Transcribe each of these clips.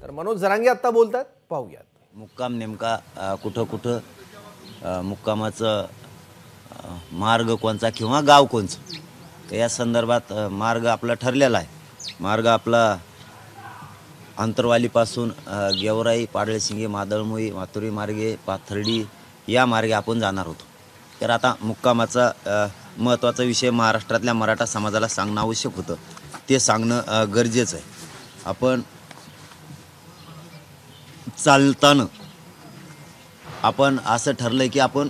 तर मनोज जरांगे आता बोलतात, पाहूयात. मुक्काम नेमका कुठं कुठं, मुक्कामाचं मार्ग कोणचा किंवा गाव कोणचं, तर या संदर्भात मार्ग आपला ठरलेला आहे. मार्ग आपला अंतरवालीपासून गेवराई, पाडळसिंगी, मादळमोई, माथुरी मार्गे, पाथर्डी या मार्गे आपण जाणार होतो. तर आता मुक्कामाचा महत्त्वाचा विषय महाराष्ट्रातल्या मराठा समाजाला सांगणं आवश्यक होतं, ते सांगणं गरजेचं आहे. आपण चालताना आपण असं ठरलं की आपण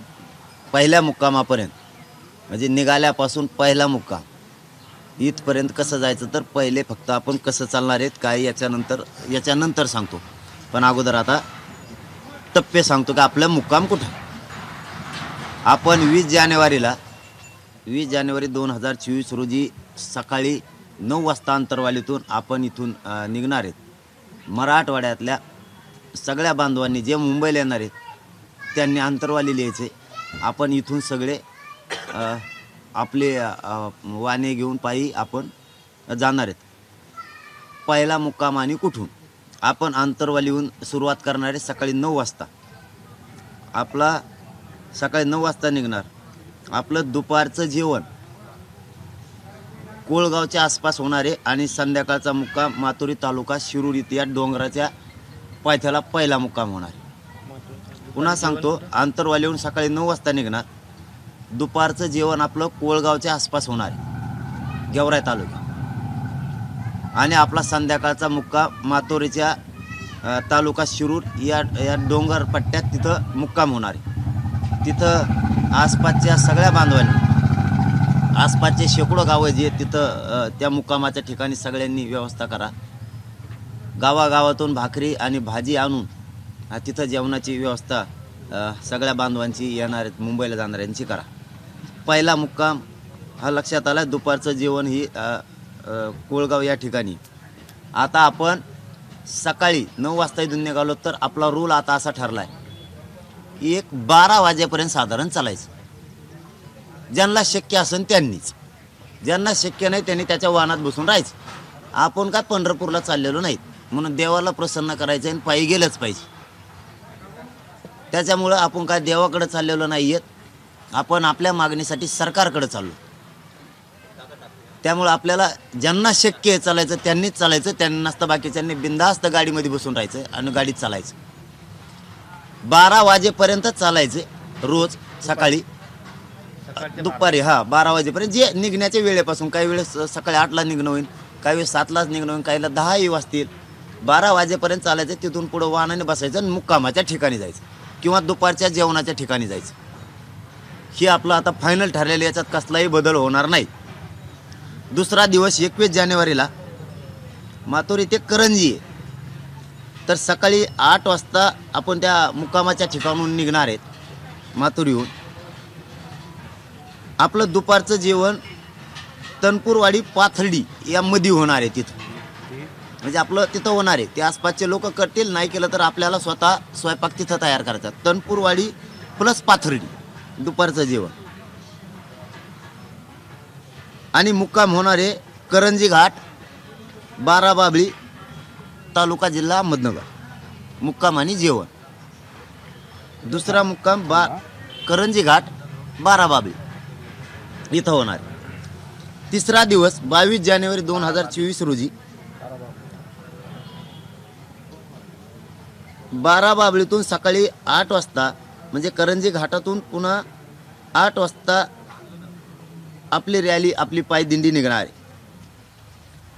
पहिल्या मुक्कामापर्यंत, म्हणजे निघाल्यापासून पहिला मुक्काम इथपर्यंत कसं जायचं, तर पहिले फक्त आपण कसं चालणार आहेत काय याच्यानंतर सांगतो. पण अगोदर आता टप्पे सांगतो की आपलं मुक्काम कुठं. आपण 20 जानेवारी 2024 रोजी सकाळी 9 वाजता अंतरवालीतून आपण इथून निघणार आहेत. मराठवाड्यातल्या सगळ्या बांधवांनी जे मुंबईला येणार आहेत त्यांनी अंतरवाली यायचे. आपण इथून सगळे आपले वाहने घेऊन पायी आपण जाणार आहेत. पहिला मुक्काम आणि कुठून, आपण अंतरवालीहून सुरुवात करणार आहे सकाळी 9 वाजता. आपला सकाळी 9 वाजता निघणार. आपलं दुपारचं जेवण कोळगावच्या आसपास होणार आहे आणि संध्याकाळचा मुक्काम माथुरी तालुका शिरूर इथे या डोंगराच्या पायथ्याला पहिला मुक्काम होणार आहे. पुन्हा सांगतो, अंतरवालीहून सकाळी 9 वाजता निघणार. दुपारचं जेवण आपलं कोळगावच्या आसपास होणार आहे, गेवराई तालुका. आणि आपला संध्याकाळचा मुक्काम माथुरीच्या तालुका शिरूर या डोंगर पट्ट्यात तिथं मुक्काम होणार आहे. तिथं आसपासच्या सगळ्या बांधवांनी, आसपासचे शेकडो गावं जे तिथं त्या मुक्कामाच्या ठिकाणी सगळ्यांनी व्यवस्था करा. गावागावातून भाकरी आणि भाजी आणून तिथं जेवणाची व्यवस्था सगळ्या बांधवांची, येणार मुंबईला जाणाऱ्यांची करा. पहिला मुक्काम हा लक्षात आला. दुपारचं जेवण ही कोळगाव या ठिकाणी. आता आपण सकाळी 9 वाजता इथून निघालो तर आपला रूल आता असा ठरला आहे, 12 वाजेपर्यंत साधारण चालायचं. ज्यांना शक्य असेल त्यांनीच, ज्यांना शक्य नाही त्यांनी त्याच्या वाहनात बसून राहायचं. आपण काय पंढरपूरला चाललेलो नाहीत, म्हणून देवाला प्रसन्न करायचं आणि पायी गेलंच पाहिजे. त्याच्यामुळं आपण काय देवाकडे चाललेलो नाही आहेत, आपण आपल्या मागणीसाठी सरकारकडे चाललो. त्यामुळं आपल्याला ज्यांना शक्य आहे चालायचं त्यांनीच चालायचं, त्यांना नसतं बाकीच्यांनी बिनधास्त गाडीमध्ये बसून राहायचं आणि गाडीत चालायचं. 12 वाजेपर्यंत चालायचे रोज सकाळी, दुपारी 12 वाजेपर्यंत, जे निघण्याच्या वेळेपासून. काही वेळेस सकाळी 8ला निघणं होईल, काही वेळेस 7लाच निघणं होईल, काहीला 10ही वाजतील. 12 वाजेपर्यंत चालायचं. तिथून पुढं वाहनाने बसायचं आणि मुक्कामाच्या ठिकाणी जायचं किंवा दुपारच्या जेवणाच्या ठिकाणी जायचं. हे आपलं आता फायनल ठरलेलं, याच्यात कसलाही बदल होणार नाही. दुसरा दिवस 21 जानेवारीला माथुरी ते करंजी आहे. तर सकाळी 8 वाजता आपण त्या मुक्कामाच्या ठिकाणून निघणार आहेत माथुरीहून. आपलं दुपारचं जेवण तनपूरवाडी पाथर्डी यामध्ये होणार आहे. तिथं म्हणजे आपलं तिथं होणार आहे. ते आसपासचे लोक करतील, नाही केलं तर आपल्याला स्वतः स्वयंपाक तिथं तयार करायचा. तनपूरवाडी प्लस पाथर्डी दुपारचं जेवण. आणि मुक्काम होणार आहे करंजी घाट, बाराबाबळी तालुका जिल्हा अहमदनगर. मुक्काम आणि जेवण. दुसरा मुक्काम करंजी घाट, बाराबाबळी इथं होणार. तिसरा दिवस 22 जानेवारी 2024 रोजी बाराबाबळीतून सकाळी 8 वाजता, म्हणजे करंजी घाटातून पुन्हा 8 वाजता आपली रॅली, आपली पायदिंडी निघणार आहे.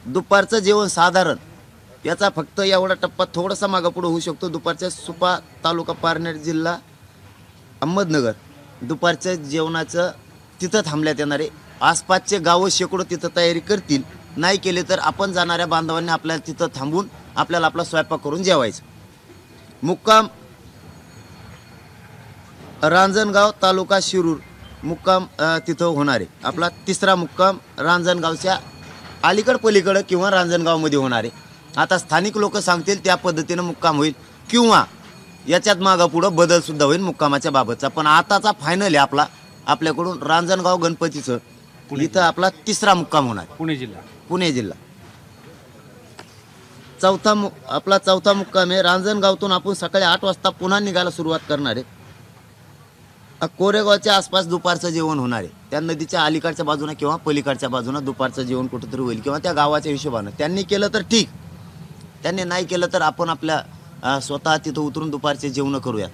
दुपारचं जेवण साधारण, याचा फक्त एवढा टप्पा थोडासा मागं पुढं होऊ शकतो. दुपारच्या सुपा तालुका पारनेर जिल्हा अहमदनगर, दुपारच्या जेवणाचं तिथं थांबण्यात येणार आहे. आसपासचे गावं शेकडो तिथं तयारी करतील, नाही केले तर आपण जाणाऱ्या बांधवांनी आपल्याला तिथं थांबून आपल्याला आपला स्वयंपाक करून जेवायचं. मुक्काम रांजणगाव तालुका शिरूर मुक्काम तिथं होणार आहे. आपला तिसरा मुक्काम रांजणगावच्या अलीकड पलीकडं किंवा रांजणगावमध्ये होणार आहे. आता स्थानिक लोक सांगतील त्या पद्धतीनं मुक्काम होईल किंवा याच्यात मागं पुढं बदलसुद्धा होईल मुक्कामाच्या बाबतचा. पण आताचा फायनल आहे आपल्याकडून रांजणगाव गणपतीचं, इथं आपला तिसरा मुक्काम होणार. पुणे जिल्हा. आपला चौथा मुक्काम आहे. रांजणगावतून आपण सकाळी 8 वाजता पुन्हा निघायला सुरुवात करणार आहे. कोरेगावच्या आसपास दुपारचं जेवण होणार आहे. त्या नदीच्या अलीकडच्या बाजूने किंवा पलीकडच्या बाजूने दुपारचं जेवण कुठेतरी होईल किंवा त्या गावाच्या हिशोबानं. त्यांनी केलं तर ठीक, त्यांनी नाही केलं तर आपण आपल्या स्वतः तिथं उतरून दुपारचे जेवण करूयात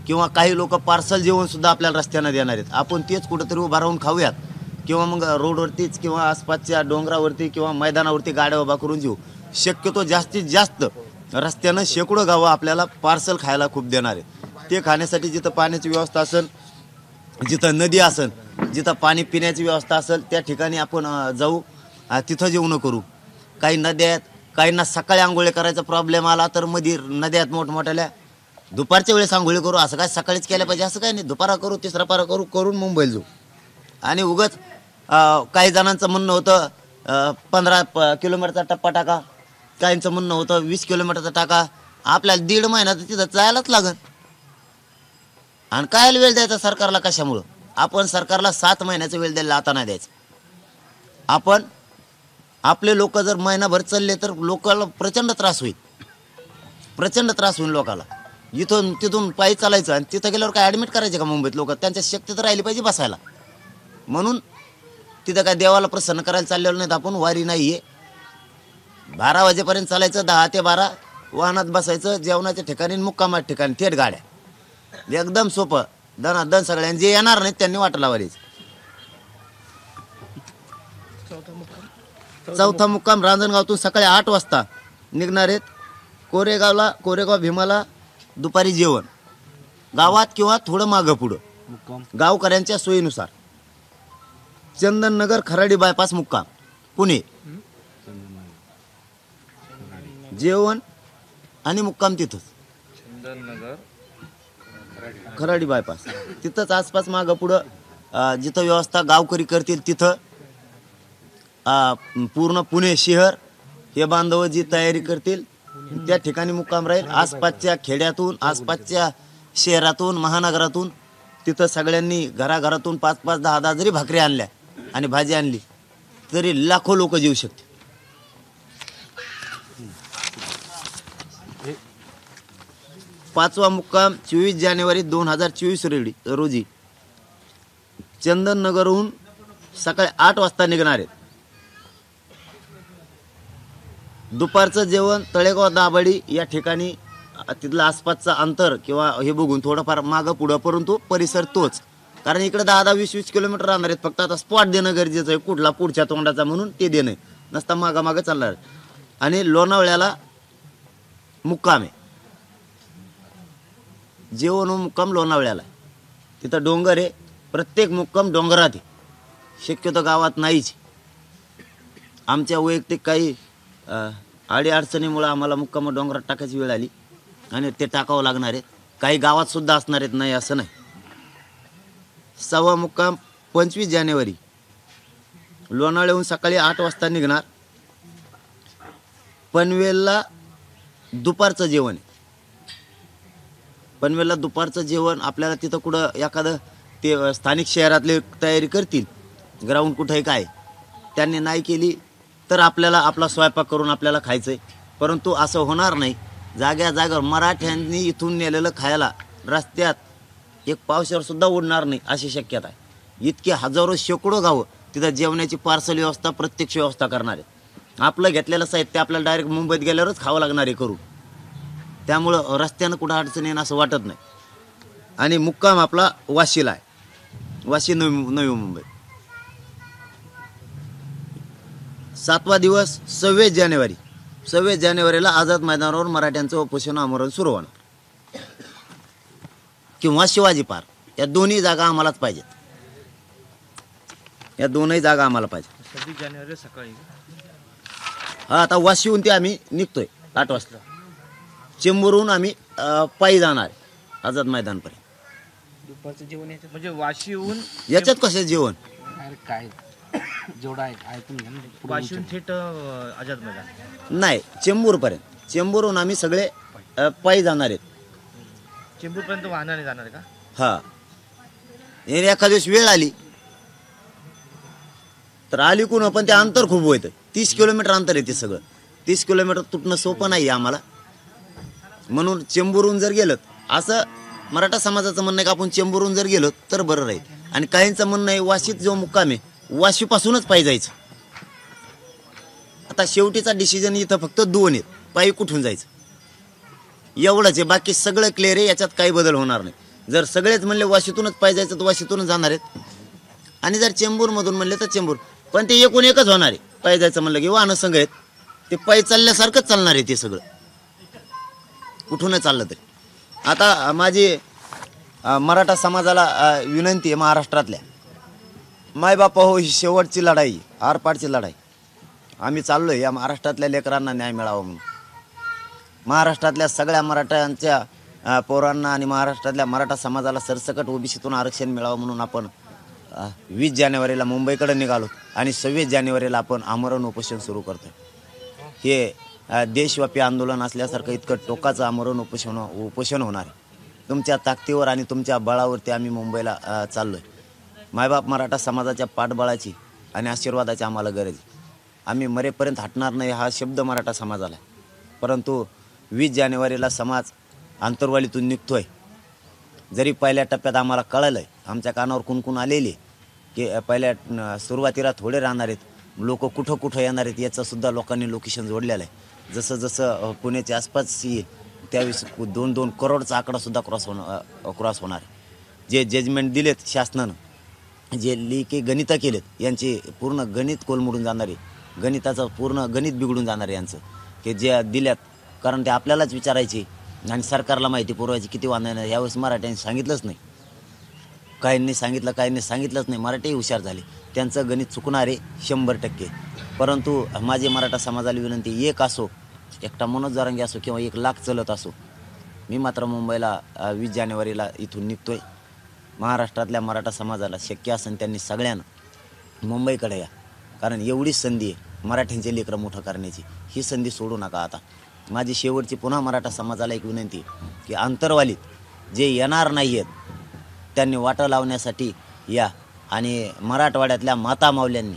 किंवा काही लोक पार्सल जेवण सुद्धा आपल्याला रस्त्यानं देणार आहेत. आपण तेच कुठेतरी उभा राहून खाऊयात किंवा मग रोडवरतीच किंवा आसपासच्या डोंगरावरती किंवा मैदानावरती गाड्या उभा करून जेऊ. शक्यतो जास्तीत जास्त रस्त्यानं शेकडो गावं आपल्याला पार्सल खायला खूप देणार आहेत. ते खाण्यासाठी जिथं पाण्याची व्यवस्था असेल, जिथं नदी असेल, जिथं पाणी पिण्याची व्यवस्था असेल त्या ठिकाणी आपण जाऊ, तिथं जेवण करू. काही नद्या आहेत, काहींना सकाळी आंघोळी करायचा प्रॉब्लेम आला तर मध्ये नद्यात मोठमोठ्याल्या दुपारच्या वेळेस आंघोळी करू. असं काय सकाळीच केलं पाहिजे असं काही नाही. दुपारा करू, तिसरा पारा करू, करून मुंबईला जाऊ. आणि उगाच काही जणांचं म्हणणं होतं 15 किलोमीटरचा टप्पा टाका, काहींचं म्हणणं होतं 20 किलोमीटरचा टाका. आपल्याला 1.5 महिना तर तिथं जायलाच लागेल. आणि काय वेळ द्यायचा सरकारला कशामुळं? आपण सरकारला 7 महिन्याचा वेळ द्यायला आता नाही द्यायचा. आपण आपले लोक जर महिनाभर चालले तर लोकांना प्रचंड त्रास होईल, प्रचंड त्रास होईल लोकांना. इथून तिथून पायी चालायचं आणि तिथं गेल्यावर काय ॲडमिट करायचे का मुंबईत लोक? त्यांच्या शक्ती तर राहिली पाहिजे बसायला. म्हणून तिथं काय देवाला प्रसन्न करायला चाललेलं नाहीत आपण. वारी नाही आहे. 12 वाजेपर्यंत चालायचं, 10 ते 12 वाहनात बसायचं, जेवणाच्या ठिकाणी मुक्कामाच्या ठिकाणी थेट गाड्या. एकदम सोपं, दनादन सगळ्यांनी. जे येणार नाहीत त्यांनी वाट लावायची. चौथा मुक्काम रांजणगावतून सकाळी 8 वाजता निघणार आहेत. कोरेगाव भीमाला दुपारी जेवण गावात किंवा थोडं मागं पुढं गावकऱ्यांच्या सोयीनुसार. चंदननगर खराडी बायपास मुक्काम पुणे. जेवण आणि मुक्काम तिथंच खराडी बायपास. तिथंच आसपास मागं पुढं जिथं व्यवस्था गावकरी करतील तिथं पूर्ण पुणे शहर हे बांधव जी तयारी करतील त्या ठिकाणी मुक्काम राहील. आसपासच्या खेड्यातून, आसपासच्या शहरातून, महानगरातून तिथं सगळ्यांनी घराघरातून 5-5, 10-10 जरी भाकरी आणल्या आणि भाजी आणली तरी लाखो लोक जेवू शकतील. पाचवा मुक्काम 24 जानेवारी 2024 रोजी चंदननगरहून सकाळी 8 वाजता निघणार आहेत. दुपारचं जेवण तळेगाव दाभाडी या ठिकाणी. तिथलं आसपासचं अंतर किंवा हे बघून थोडंफार मागं पुढं, परंतु परिसर तोच. कारण इकडे 10-10, 20-20 किलोमीटर राहणार आहेत. फक्त आता स्पॉट देणं गरजेचं आहे, कुठला पुढच्या तोंडाचा म्हणून ते देणं नसता मागं चालणार. आणि लोणावळ्याला मुक्काम आहे. जेवण मुक्काम लोणावळ्याला. तिथं डोंगर आहे, प्रत्येक मुक्काम डोंगरात आहे, शक्यतो गावात नाहीच. आमच्या वैयक्तिक काही अडीअडचणीमुळं आम्हाला मुक्काम डोंगरात टाकायची वेळ आली आणि ते टाकावं लागणार आहे. काही गावात सुद्धा असणार आहेत, नाही असं नाही. 6वा मुक्काम 25 जानेवारी लोणावळ्याहून सकाळी 8 वाजता निघणार. पनवेलला दुपारचं जेवण आहे. पनवेलला दुपारचं जेवण आपल्याला तिथं कुठं एखादं ते स्थानिक शहरातले तयारी करतील, ग्राउंड कुठं आहे काय, त्यांनी नाही केली तर आपल्याला आपला स्वयंपाक करून आपल्याला खायचं आहे. परंतु असं होणार नाही. जाग्यावर मराठ्यांनी इथून नेलेलं खायला रस्त्यात एक पावसावर सुद्धा उडणार नाही अशी शक्यता आहे. इतके हजारो शेकडो गावं तिथं जेवणाची पार्सल व्यवस्था, प्रत्यक्ष व्यवस्था करणार आहे. आपलं घेतलेलं साहित्य आपल्याला डायरेक्ट मुंबईत गेल्यावरच खावं लागणार आहे करून. त्यामुळं रस्त्यानं कुठं अडचण येणं असं वाटत नाही. आणि मुक्काम आपला वाशीला आहे, वाशी नवी मुंबई. 7वा दिवस 26 जानेवारी. 26 जानेवारीला आझाद मैदानावर मराठ्यांचं उपोषण आमरण सुरू होणार किंवा शिवाजी पार्क. या दोन्ही जागा आम्हालाच पाहिजेत. या दोनही जागा आम्हाला पाहिजे. 26 जानेवारी सकाळी. हा, आता वाशीहून ते आम्ही निघतोय 8 वाजता. चेंबूरहून आम्ही पायी जाणार आझाद मैदानपर्यंत. दुपारचं जेवण याच्यात म्हणजे वाशीहून याच्यात कसं जेवण काय जेवढा ऐकून घ्या. वाशीहून थेट आझाद मैदान नाही, चेंबूरपर्यंत. चेंबूरहून आम्ही सगळे पायी जाणार आहेत. चेंबूरपर्यंत वाहनाने जाणार आहे का? हा, एखाद्या दिवस वेळ आली तर आली कोण, पण ते अंतर खूप होतं. 30 किलोमीटर अंतर आहे ते सगळं. 30 किलोमीटर तुटणं सोपं नाही आम्हाला. म्हणून चेंबूरहून जर गेलं, असं मराठा समाजाचं म्हणणं आहे की आपण चेंबूरहून जर गेलो तर बरं राहील. आणि काहींचं म्हणणं आहे वाशीत जो मुक्काम आहे वाशीपासूनच पायी जायचं. आता शेवटीचा डिसिजन इथं फक्त 2 आहेत, पायी कुठून जायचं एवढंच आहे. बाकी सगळं क्लिअर आहे, याच्यात काही बदल होणार नाही. जर सगळेच म्हणले वाशीतूनच पायी जायचं तर वाशीतूनच जाणार आहेत. आणि जर चेंबूरमधून म्हणले तर चेंबूर, पण ते एकूण एकच होणार आहे. पायी जायचं म्हणलं की वाहनं संघ आहेत, ते पायी चालल्यासारखंच चालणार आहे. ते सगळं कुठूनच चाललं तरी. आता माझी मराठा समाजाला विनंती आहे, महाराष्ट्रातल्या मायबापा हो, ही शेवटची लढाई, आरपारची लढाई. आम्ही चाललो आहे या महाराष्ट्रातल्या लेकरांना न्याय मिळावा म्हणून. महाराष्ट्रातल्या सगळ्या मराठ्यांच्या पोरांना आणि महाराष्ट्रातल्या मराठा समाजाला सरसकट ओबीसीतून आरक्षण मिळावं म्हणून आपण 20 जानेवारीला मुंबईकडे निघालो आणि 26 जानेवारीला आपण आमरण उपोषण सुरू करतो. हे देशव्यापी आंदोलन असल्यासारखं इतकं टोकाचं आमरण उपोषण होणार आहे. तुमच्या ताकदीवर आणि तुमच्या बळावरती आम्ही मुंबईला चाललो आहे. मायबाप मराठा समाजाच्या पाठबळाची आणि आशीर्वादाची आम्हाला गरज आहे. आम्ही मरेपर्यंत हटणार नाही हा शब्द मराठा समाजाला आहे. परंतु 20 जानेवारीला समाज आंतरवालीतून निघतोय. जरी पहिल्या टप्प्यात आम्हाला कळलं आहे, आमच्या कानावर कुणकुण आलेली की पहिल्या सुरुवातीला थोडे राहणार आहेत, लोक कुठं कुठं येणार आहेत याचंसुद्धा लोकांनी लोकेशन जोडलेलं आहे. जसं जसं पुण्याच्या आसपास येईल त्यावेळेस 2-2 करोडचा आकडासुद्धा क्रॉस होणार आहे. जे जजमेंट दिलेत शासनानं, जे लेखी गणितं केलेत यांचे पूर्ण गणित कोलमडून जाणार आहे. गणिताचं पूर्ण गणित बिघडून जाणार आहे यांचं, की जे दिल्यात. कारण ते आपल्यालाच विचारायचे आणि सरकारला माहिती पुरवायची किती वांधा नाही. यावेळेस मराठ्यांनी सांगितलंच नाही, काहींनी सांगितलं, काहींनी सांगितलंच नाही. मराठी हुशार झाले, त्यांचं गणित चुकणार आहे 100%. परंतु माझी मराठा समाजाला विनंती, एक असो, एकटा मनोज जरांगे असो किंवा 1 लाख चलत असो, मी मात्र मुंबईला 20 जानेवारीला इथून निघतोय. महाराष्ट्रातल्या मराठा समाजाला शक्य असेल त्यांनी सगळ्यांना मुंबईकडे या. कारण एवढीच संधी आहे मराठ्यांचे लेकरं मोठं करण्याची. ही संधी सोडू नका. आता माझी शेवटची पुन्हा मराठा समाजाला एक विनंती की आंतरवालीत जे येणार नाही आहेत त्यांनी वाटा लावण्यासाठी या. आणि मराठवाड्यातल्या माता मावल्यांनी,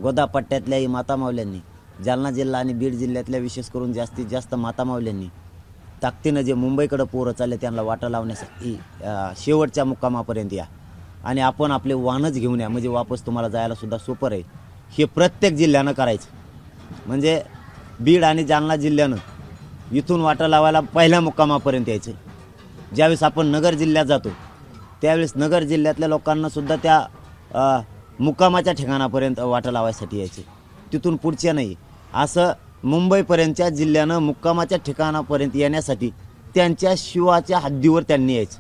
गोदापट्ट्यातल्याही माता मावल्यांनी, जालना जिल्हा आणि बीड जिल्ह्यातल्या विशेष करून जास्तीत जास्त माता मावल्यांनी ताकदीनं जे मुंबईकडं पोरं चालले त्यांना वाटा लावण्यासाठी शेवटच्या मुक्कामापर्यंत या. आणि आपण आपले वाहनच घेऊन या, म्हणजे वापस तुम्हाला जायला सुद्धा सोपं राहील. हे प्रत्येक जिल्ह्यानं करायचं. म्हणजे बीड आणि जालना जिल्ह्यानं इथून वाटा लावायला पहिल्या मुक्कामापर्यंत यायचं. ज्यावेळेस आपण नगर जिल्ह्यात जातो त्यावेळेस नगर जिल्ह्यातल्या लोकांनासुद्धा त्या मुक्कामाच्या ठिकाणापर्यंत वाटा लावायसाठी यायचे, तिथून पुढच्या नाही. असं मुंबईपर्यंतच्या जिल्ह्यानं मुक्कामाच्या ठिकाणापर्यंत येण्यासाठी त्यांच्या शिवाच्या हद्दीवर त्यांनी यायचं.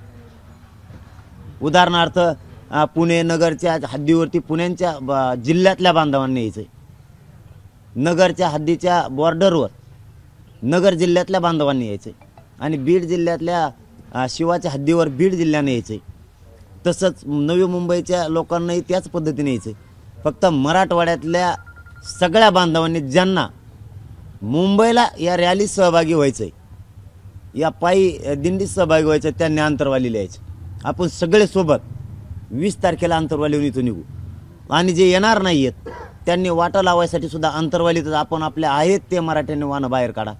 उदाहरणार्थ पुणे नगरच्या हद्दीवरती पुण्यांच्या जिल्ह्यातल्या बांधवांनी यायचं. नगरच्या हद्दीच्या बॉर्डरवर नगर जिल्ह्यातल्या बांधवांनी यायचं. आणि बीड जिल्ह्यातल्या शिवाच्या हद्दीवर बीड जिल्ह्याने यायचं. तसंच नवी मुंबईच्या लोकांनाही त्याच पद्धतीने यायचं. फक्त मराठवाड्यातल्या सगळ्या बांधवांनी ज्यांना मुंबईला या रॅलीत सहभागी व्हायचं आहे, या पायी दिंडीत सहभागी व्हायचं, त्यांनी आंतरवालीला यायचं. आपण सगळे सोबत 20 तारखेला आंतरवालीहून इथून निघू. आणि जे येणार नाही आहेत त्यांनी वाटा लावायसाठी सुद्धा आंतरवालीतच आपण आपले आहेत ते मराठ्यांनी वाहनं बाहेर काढा.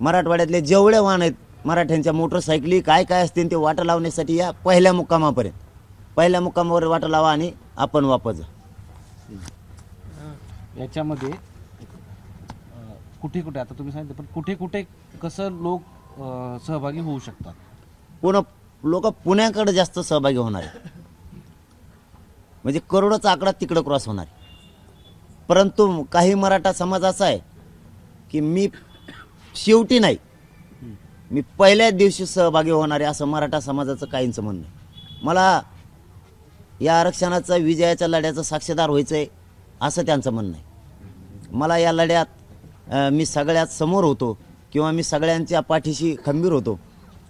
मराठवाड्यातले जेवढे वाहन आहेत, मराठ्यांच्या मोटरसायकली काय काय असतील ते वाटा लावण्यासाठी या पहिल्या मुक्कामापर्यंत. पहिल्या मुक्कामावर वाटा लावा आणि आपण वापस जा. याच्यामध्ये कुठे कुठे आता तुम्ही सांगितलं, पण कुठे कुठे कसं लोक सहभागी होऊ शकतात? पुन्हा लोक पुण्याकडे जास्त सहभागी होणार आहे. म्हणजे करोडोचा आकडा तिकडं क्रॉस होणार आहे. परंतु काही मराठा समाज असा आहे की मी शेवटी नाही, मी पहिल्याच दिवशी सहभागी होणार आहे, असं मराठा समाजाचं काहींचं म्हणणं आहे. मला या आरक्षणाचा विजयाच्या लढ्याचं साक्षीदार व्हायचं आहे असं त्यांचं म्हणणं आहे. मला या लढ्यात मी सगळ्यात समोर होतो किंवा मी सगळ्यांच्या पाठीशी खंबीर होतो,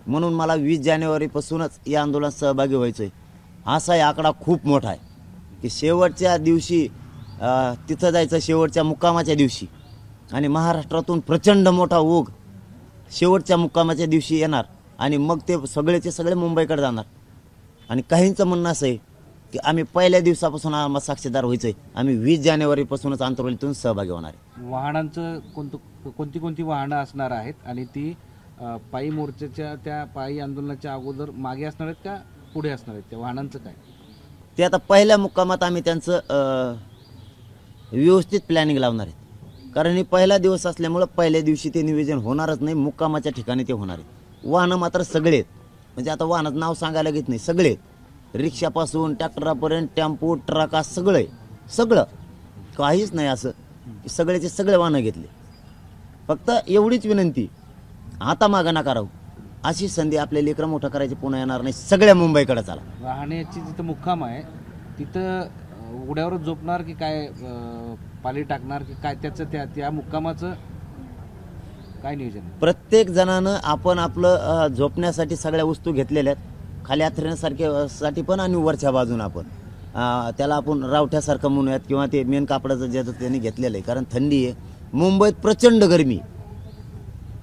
म्हणून मला 20 जानेवारीपासूनच या आंदोलनात सहभागी व्हायचं आहे. असा आकडा खूप मोठा आहे की शेवटच्या दिवशी तिथं जायचं, शेवटच्या मुक्कामाच्या दिवशी. आणि महाराष्ट्रातून प्रचंड मोठा ओघ शेवटच्या मुक्कामाच्या दिवशी येणार आणि मग ते सगळेचे सगळे मुंबईकडे जाणार. आणि काहींचं म्हणणं असं आहे की आम्ही पहिल्या दिवसापासून आम्हाला साक्षीदार व्हायचंय. आम्ही 20 जानेवारीपासूनच आंतरवालीतून सहभागी होणार आहे. वाहनांचं कोणती कोणती वाहनं असणार आहेत आणि ती पायी मोर्चाच्या त्या पायी आंदोलनाच्या अगोदर मागे असणार आहेत का पुढे असणार आहेत? त्या वाहनांचं काय? ते आता पहिल्या मुक्कामात आम्ही त्यांचं व्यवस्थित प्लॅनिंग लावणार आहे. कारण हे पहिला दिवस असल्यामुळं पहिल्या दिवशी ते नियोजन होणारच नाही, मुक्कामाच्या ठिकाणी ते होणार आहे. वाहनं मात्र सगळे आहेत, म्हणजे आता वाहनाचं नाव सांगायला घेत नाही, सगळे आहेत. रिक्षापासून ट्रॅक्टरापर्यंत टेम्पो ट्रका सगळं आहे, सगळं काहीच नाही असं, सगळेचे सगळे वाहनं घेतले. फक्त एवढीच विनंती, आता मागं नका राहू. अशी संधी आपल्या लेकरं मोठं करायची पुन्हा येणार नाही. सगळ्या मुंबईकडे चला. राहण्याची जिथं मुक्काम आहे तिथं उघड्यावरच झोपणार की काय, पाली टाकणार की काय? त्याचं त्या मुक्कामाचं काय नियोजन आहे? प्रत्येक जणानं आपण आपलं झोपण्यासाठी सगळ्या वस्तू घेतलेल्या आहेत, खाली साठी पण आणि वरच्या बाजून आपण त्याला आपण रावठ्यासारखं म्हणूयात किंवा ते मेन कापडाचं जे त्यांनी घेतलेलं आहे. कारण थंडी आहे, मुंबईत प्रचंड गरमी.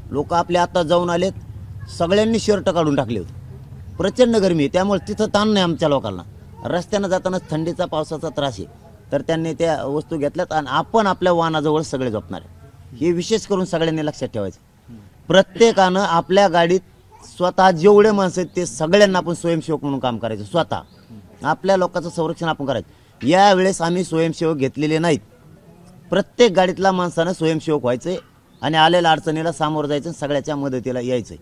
लोक आपले आता जाऊन आलेत, सगळ्यांनी शर्ट काढून टाकले होते. प्रचंड गरमी आहे, त्यामुळे तिथं ताण नाही आमच्या लोकांना. रस्त्यानं जाताना थंडीचा पावसाचा त्रास आहे, तर त्यांनी त्या वस्तू घेतल्यात आणि आपण आपल्या वाहनाजवळ सगळे झोपणार आहे. हे विशेष करून सगळ्यांनी लक्षात ठेवायचं. प्रत्येकानं आपल्या गाडीत स्वतः जेवढे माणसं आहेत ते सगळ्यांना आपण स्वयंसेवक म्हणून काम करायचं. स्वतः आपल्या लोकांचं संरक्षण आपण करायचं. यावेळेस आम्ही स्वयंसेवक घेतलेले नाहीत. प्रत्येक गाडीतल्या माणसानं स्वयंसेवक व्हायचं आणि आलेल्या अडचणीला सामोरं जायचं, सगळ्याच्या मदतीला यायचं.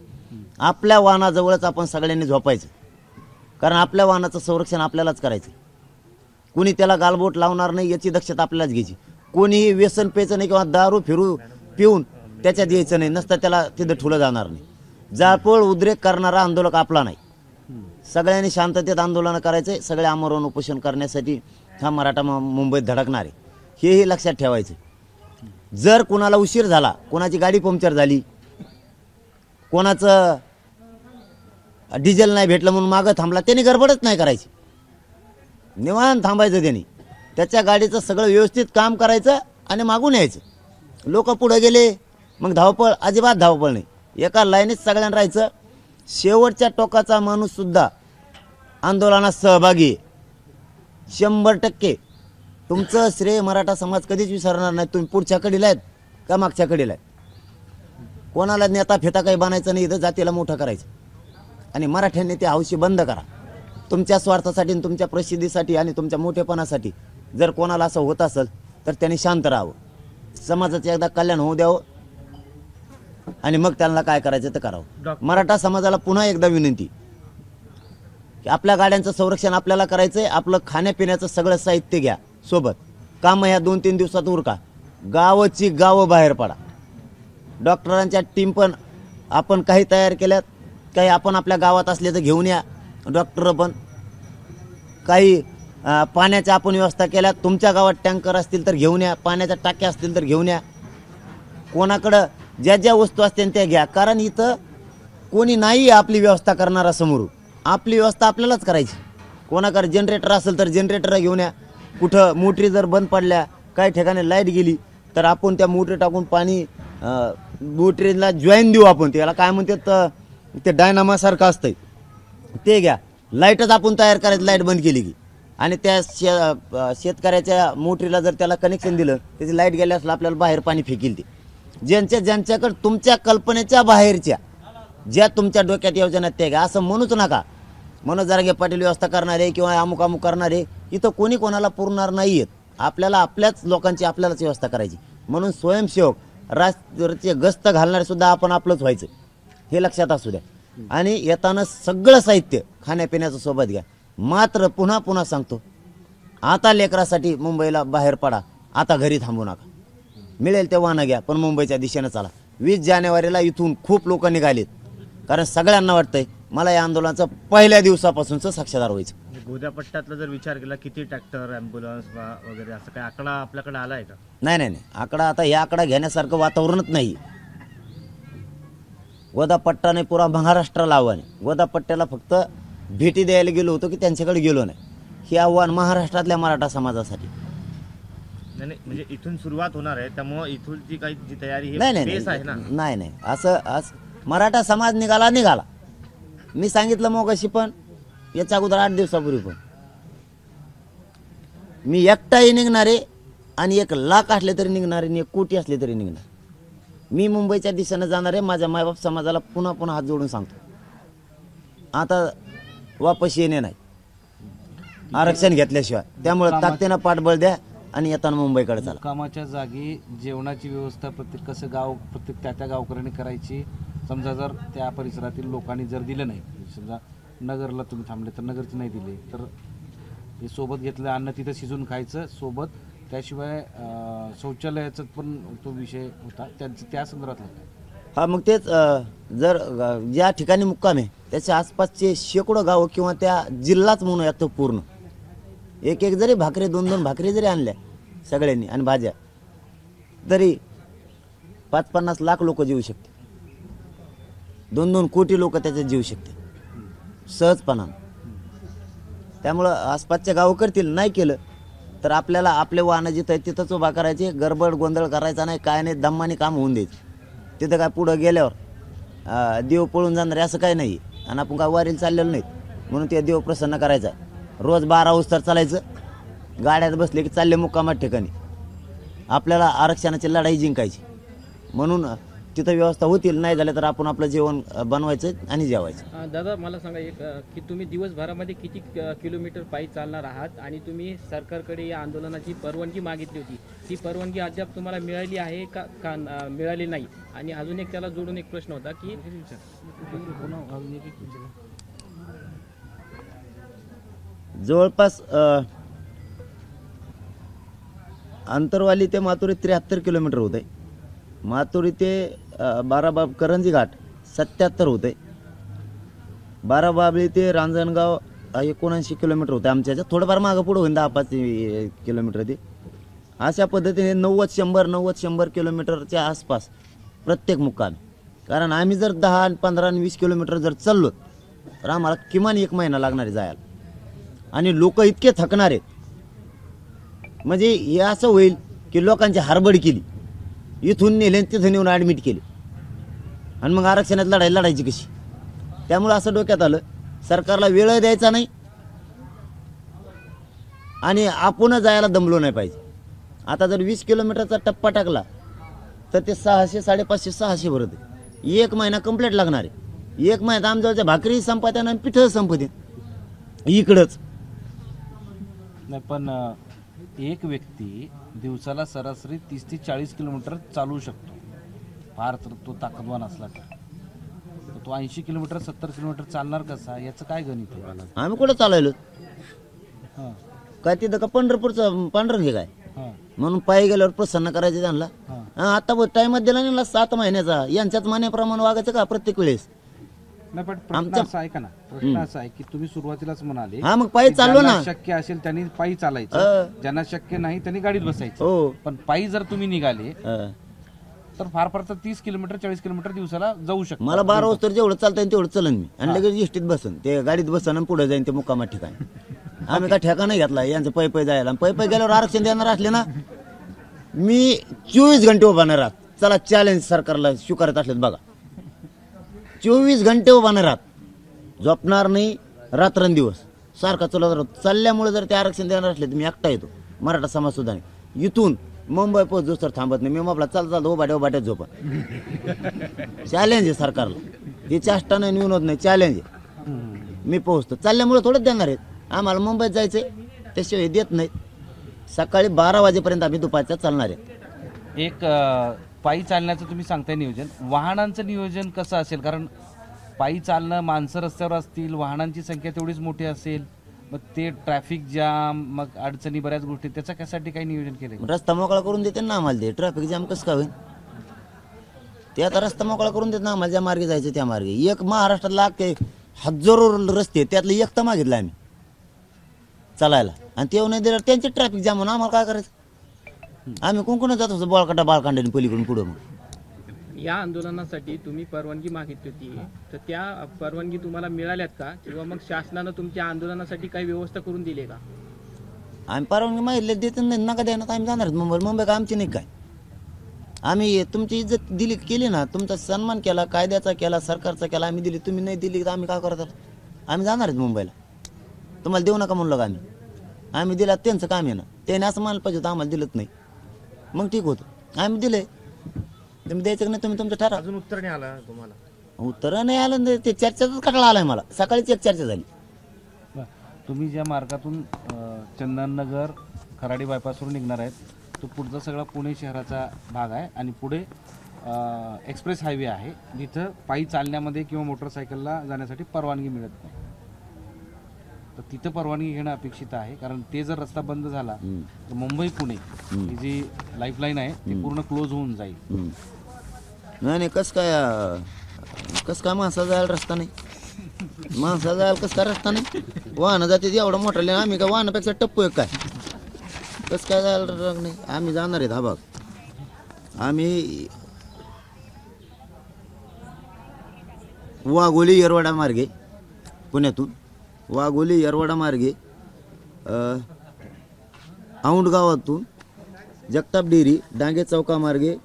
आपल्या वाहनाजवळच आपण सगळ्यांनी झोपायचं, कारण आपल्या वाहनाचं संरक्षण आपल्यालाच करायचं. कोणी त्याला गालबोट लावणार नाही याची दक्षता आपल्यालाच घ्यायची. कोणीही व्यसन प्यायचं नाही किंवा दारू पिऊन त्याच्यात यायचं नाही, नसतं त्याला तिथं ठुलं जाणार नाही. जाळपोळ उद्रेक करणारा आंदोलक आपला नाही. सगळ्यांनी शांततेत आंदोलन करायचं. सगळे आमरण उपोषण करण्यासाठी हा मराठा मुंबईत धडकणार आहे, हेही लक्षात ठेवायचं. जर कोणाला उशीर झाला, कोणाची गाडी पंक्चर झाली, कोणाचं डिझेल नाही भेटलं म्हणून मागं थांबला, त्यांनी गडबडच नाही करायची, निवांत थांबायचं. त्यांनी त्याच्या गाडीचं सगळं व्यवस्थित काम करायचं आणि मागून यायचं. लोक पुढे गेले मग धावपळ, अजिबात धावपळ नाही. एका लाईनीत सगळ्यांना राहायचं. शेवटच्या टोकाचा माणूससुद्धा आंदोलनात सहभागी आहे, 100%. तुमचं श्रेय मराठा समाज कधीच विसरणार नाही. तुम्ही पुढच्या कडीला आहेत का मागच्या कडीला आहेत. कोणाला नेता फेता काही बनायचं नाही, इथं जातीला मोठं करायचं. आणि मराठ्यांनी ते हौशी बंद करा. तुमच्या स्वार्थासाठी, तुमच्या प्रसिद्धीसाठी आणि तुमच्या मोठेपणासाठी जर कोणाला असं होत असेल तर त्यांनी शांत राहावं. समाजाचं एकदा कल्याण होऊ द्यावं आणि मग त्यांना काय करायचं ते करावं. मराठा समाजाला पुन्हा एकदा विनंती की आपल्या गाड्यांचं संरक्षण आपल्याला करायचंय. आपलं खाण्यापिण्याचं सगळं साहित्य घ्या सोबत. काम ह्या 2-3 दिवसात उरका. गावाची गावं बाहेर पडा. डॉक्टरांच्या टीम पण आपण काही तयार केल्यात, काही आपण आपल्या गावात असले तर घेऊन या. डॉक्टर पण काही पाण्याच्या आपण व्यवस्था केल्या. तुमच्या गावात टँकर असतील तर घेऊन या, पाण्याच्या टाक्या असतील तर घेऊन या. कोणाकडं ज्या ज्या वस्तू असतील त्या घ्या. कारण इथं कोणी नाही आपली व्यवस्था करणारा समोर. आपली व्यवस्था आपल्यालाच करायची. कोणाकडे जनरेटर असेल तर जनरेटर घेऊन या. कुठं मोटरी जर बंद पडल्या, काही ठिकाणी लाईट गेली तर आपण त्या मोटरी टाकून पाणी मोटरीला जॉईन देऊ. आपण त्याला काय म्हणतात, ते डायनामासारखं असतंय ते घ्या. लाईटच आपण तयार करायचं, लाईट बंद केली की. आणि त्या शेतकऱ्याच्या मोटरीला जर त्याला कनेक्शन दिलं, त्याची लाईट गेल्यास आपल्याला बाहेर पाणी फेकील. ते ज्यांच्याकडे तुमच्या कल्पनेच्या बाहेरच्या ज्या तुमच्या डोक्यात योजना त्या घ्या. असं म्हणूच नका मनोज जरांगे पाटील व्यवस्था करणारे किंवा अमुक अमुक करणारे. इथं कोणी कोणाला पुरणार नाही आहेत. आपल्याला आपल्याच लोकांची आपल्यालाच व्यवस्था करायची. म्हणून स्वयंसेवक राष्ट्राचे गस्त घालणारे सुद्धा आपण आपलंच व्हायचं, हे लक्षात असू द्या. आणि येताना सगळं साहित्य खाण्यापिण्याचं सोबत घ्या. मात्र पुन्हा पुन्हा सांगतो, आता लेकरासाठी मुंबईला बाहेर पडा. आता घरी थांबू नका. मिळेल ते वाहनं घ्या, पण मुंबईच्या दिशेनं चला. 20 जानेवारीला इथून खूप लोक निघालेत. कारण सगळ्यांना वाटतंय मला या आंदोलनाचं पहिल्या दिवसापासूनच साक्षीदार व्हायचं. गोदा पट्ट्यातला जर विचार केला, किती ट्रॅक्टर, ॲम्ब्युलन्स वगैरे असं काही आकडा आपल्याकडे आला आहे का? नाही. आकडा आता या आकडा घेण्यासारखं वातावरणच नाही. गोदा पट्टाने पुरा महाराष्ट्राला आव्हान आहे. गोदा पट्ट्याला फक्त भेटी द्यायला गेलो होतो की त्यांच्याकडे गेलो नाही. हे आव्हान महाराष्ट्रातल्या मराठा समाजासाठी. नाही, म्हणजे इथून सुरुवात होणार आहे, त्यामुळे इथून जी काही जी तयारी आहे ना. नाही असं मराठा समाज निघाला. मी सांगितलं मग अशी पण याच्या अगोदर 8 दिवसापूर्वी पण मी एकटाही निघणार आहे आणि 1,00,000 असले तरी निघणार आहे आणि 1 कोटी असले तरी निघणार. मी मुंबईच्या दिशेनं जाणार आहे. माझ्या मायबाप समाजाला पुन्हा पुन्हा हात जोडून सांगतो, आता वापस येणे नाही आरक्षण घेतल्याशिवाय. त्यामुळे ताकदीनं पाठबळ द्या आणि येताना मुंबईकडे चला. मुक्कामाच्या जागी जेवणाची व्यवस्था प्रत्येक कसं गाव प्रत्येक त्या गावकऱ्यांनी करायची. समजा जर त्या परिसरातील लोकांनी जर दिलं नाही, समजा नगरला तुम्ही थांबले तर नगरचे नाही दिले, तर हे सोबत घेतलं अन्न तिथं शिजून खायचं सोबत. त्याशिवाय शौचालयाचा पण तो विषय होता, त्या संदर्भातला काय? हा, मग तेच जर ज्या ठिकाणी मुक्काम आहे त्याच्या आसपासचे शेकडो गावं किंवा त्या जिल्हाच म्हणूया तो पूर्ण एक जरी भाकरी 2-2 भाकरी जरी आणल्या सगळ्यांनी आणि भाज्या, तरी 5-50 लाख लोक जीवू शकते. 2-2 कोटी लोक त्याच्यात जीवू शकते सहजपणानं. त्यामुळं आसपासच्या गावं करतील. नाही केलं तर आपल्याला आपले वाहनं जिथं आहे तिथंच उभा करायचे. गडबड गोंधळ करायचा नाही, काय नाही, दम्माने काम होऊन द्यायचं. तिथं काय पुढं गेल्यावर देव पळून जाणार असं काही नाही. आणि आपण काय वारीला चाललेलो नाहीत म्हणून ते देव प्रसन्न करायचा. रोज 12 वाजता चालायचं, गाड्यात बसले की चालले मुक्कामात ठिकाणी. आपल्याला आरक्षणाची लढाई जिंकायची म्हणून तिथं व्यवस्था होतील. नाही झालं तर आपण आपलं जेवण बनवायचं आणि जेवायचं. दादा मला सांगा एक की तुम्ही दिवसभरामध्ये किती किलोमीटर पायी चालणार आहात आणि तुम्ही सरकारकडे या आंदोलनाची परवानगी मागितली होती, ती परवानगी अद्याप तुम्हाला मिळाली आहे का मिळाली नाही? आणि अजून एक त्याला जोडून एक प्रश्न होता की जवळपास अंतरवाली ते माथुरी 73 किलोमीटर होते. माथुरी ते बाराबाब करंजी घाट 77 होते. बाराबाबळी ते रांजणगाव 79 किलोमीटर होते. आमच्या ह्याच्यात थोडंफार मागं पुढं होईन 10-5 किलोमीटर ते. अशा पद्धतीने 90-100 किलोमीटरच्या आसपास प्रत्येक मुक्काम. कारण आम्ही जर 10, 15 आणि 20 किलोमीटर जर चाललो तर आम्हाला किमान 1 महिना लागणार आहे जायला. आणि लोक इतके थकणार आहेत म्हणजे हे असं होईल की लोकांची हरबड केली, इथून नेले तिथून येऊन ॲडमिट केले आणि मग आरक्षणात लढायची कशी. त्यामुळं असं डोक्यात आलं सरकारला वेळ द्यायचा नाही आणि आपण जायला दमलो नाही पाहिजे. आता जर 20 किलोमीटरचा टप्पा टाकला तर ते 600, 550, 600 भरत. 1 महिना कंप्लीट लागणार आहे. 1 महिन्यात आमच्यावरच्या भाकरी संपत्या आणि पिठं संपते इकडंच. नाही पण एक व्यक्ती दिवसाला सरासरी 30 ते 40 किलोमीटर चालू शकतो, फार तर तो ताकदवान असला तर. तो 80 किलोमीटर 70 किलोमीटर चालणार कसा, याचं काय गणित आहे? आम्ही कुठं चालायलो हां काय तिथं का पंढरपूरचं पांढरंग काय हां म्हणून पायी गेल्यावर प्रसन्न करायचं त्यांना. हां. आता टाइमात दिला नाही 7 महिन्याचा. यांच्याच मान्याप्रमाणे वागायचं का प्रत्येक वेळेस? नाही पण प्रश्न असा आहे का ना, प्रश्न असा आहे की तुम्ही सुरुवातीलाच म्हणाले हा मग पायी चाललो ना. ज्यांना शक्य असेल त्यांनी पायी चालायचं, ज्यांना शक्य नाही त्यांनी गाडीत बसायचं. हो. पण पायी जर तुम्ही निघाले तर फार फार तर 30 किलोमीटर 40 किलोमीटर दिवसाला जाऊ शकतो. मला 12 वाजता जेवढं चालता येईल तेवढं चलन मी आणि लगेच इष्टीत बसन, ते गाडीत बसन आणि पुढे जाईन ते मुक्कामात ठिकाणी. आम्ही काय ठेका नाही घेतला यांचं पै जायला. पै गेल्यावर आरक्षण देणार असले ना मी 24 घंटे उभा नाही राहत. चला चॅलेंज सरकारला स्वीकारत असलेत बघा. 24 घंटे उभा नाही राहत, झोपणार नाही रात्रंदिवस सारखा चलत चालल्यामुळे जर ते आरक्षण देणार असले तर मी एकटा येतो. मराठा समाज सुद्धा नाही. इथून मुंबई पोहोचतो तर थांबत नाही. मी आपला चालतो उभाट्यात झोपा. चॅलेंज आहे सरकारला. ही चेष्टा नाही, विनोद नाही, चॅलेंज आहे. मी पोहोचतो चालल्यामुळे थोडंच देणार आहेत. आम्हाला मुंबईत जायचंय त्याशिवाय देत नाहीत. सकाळी 12 वाजेपर्यंत आम्ही दुपारच्या चालणार आहे. एक पायी चालण्याचं तुम्ही सांगताय नियोजन, वाहनांचं नियोजन कसं असेल? कारण पायी चालणं, माणसं रस्त्यावर असतील, वाहनांची संख्या तेवढीच मोठी असेल, मग ते ट्रॅफिक जाम, मग अडचणी बऱ्याच गोष्टी, त्याच्या कशासाठी काही नियोजन केलंय? रस्ता मोकळा करून देते ना आम्हाला. ते ट्रॅफिक जाम कसं काय होईल? ते आता रस्ता मोकळा करून देत ना आम्हाला. ज्या मार्गे जायचं त्या मार्गे. एक महाराष्ट्रात हजारो रस्ते त्यातलं एक तर मागितलं आम्ही चालायला आणि ते नाही दिलं त्यांचे ट्रॅफिक जाम म्हणून आम्हाला काय करायचं? आम्ही कोण जात होतो बाळकांड्याने पलीकडून पुढं. मग या आंदोलनासाठी तुम्ही परवानगी मागितली होती, तर त्या परवानगी तुम्हाला मिळाल्यात का? किंवा मग शासनानं तुमच्या आंदोलनासाठी काही व्यवस्था करून दिली का? आम्ही परवानगी मागितले देत नाही, नका देणार. आम्ही जाणार मुंबई काय आमची नाही काय. आम्ही तुमची इज्जत दिली केली ना, तुमचा सन्मान केला, कायद्याचा केला, सरकारचा केला, आम्ही दिली. तुम्ही नाही दिली तर आम्ही काय करतात? आम्ही जाणार आहेत मुंबईला. तुम्हाला देऊ नका म्हणलं का आम्ही दिला त्यांचं काम आहे ना. त्याने असं मानलं पाहिजे होतं आम्हाला दिलंच नाही, मग ठीक होतं. आम्ही दिले, तुम्ही द्यायचं की नाही तुम्ही तुमचं ठरा. अजून उत्तर नाही आलं तुम्हाला? उत्तर नाही आलं ना, ते चर्चेचाच कटाळा आलाय मला. सकाळीच एक चर्चा झाली. तुम्ही ज्या मार्गातून चंदननगर खराडी बायपासवरून निघणार आहेत, तो पुढचा सगळा पुणे शहराचा भाग आहे आणि पुढे एक्सप्रेस हायवे आहे, जिथं पायी चालण्यामध्ये किंवा मोटरसायकलला जाण्यासाठी परवानगी मिळत नाही. तर तिथं परवानगी घेणं अपेक्षित आहे, कारण ते जर रस्ता बंद झाला तर मुंबई पुणे ही जी लाईफलाईन आहे ती पूर्ण क्लोज होऊन जाईल. नाही कसं काय माणसा जायला रस्ता नाही, माणसा जायला कसं काय रस्ता नाही. वाहनं जाते एवढं मोठं, आम्ही काय वाहनापेक्षा टप्पू आहे काय? कसं काय जायला नाही. आम्ही जाणार आहेत हा भाग. आम्ही वाघोली येरवाडा मार्गे, पुण्यातून वाघोली येरवाडा मार्गे औंध गावातून जगताप डेअरी, डांगे चौका मार्गे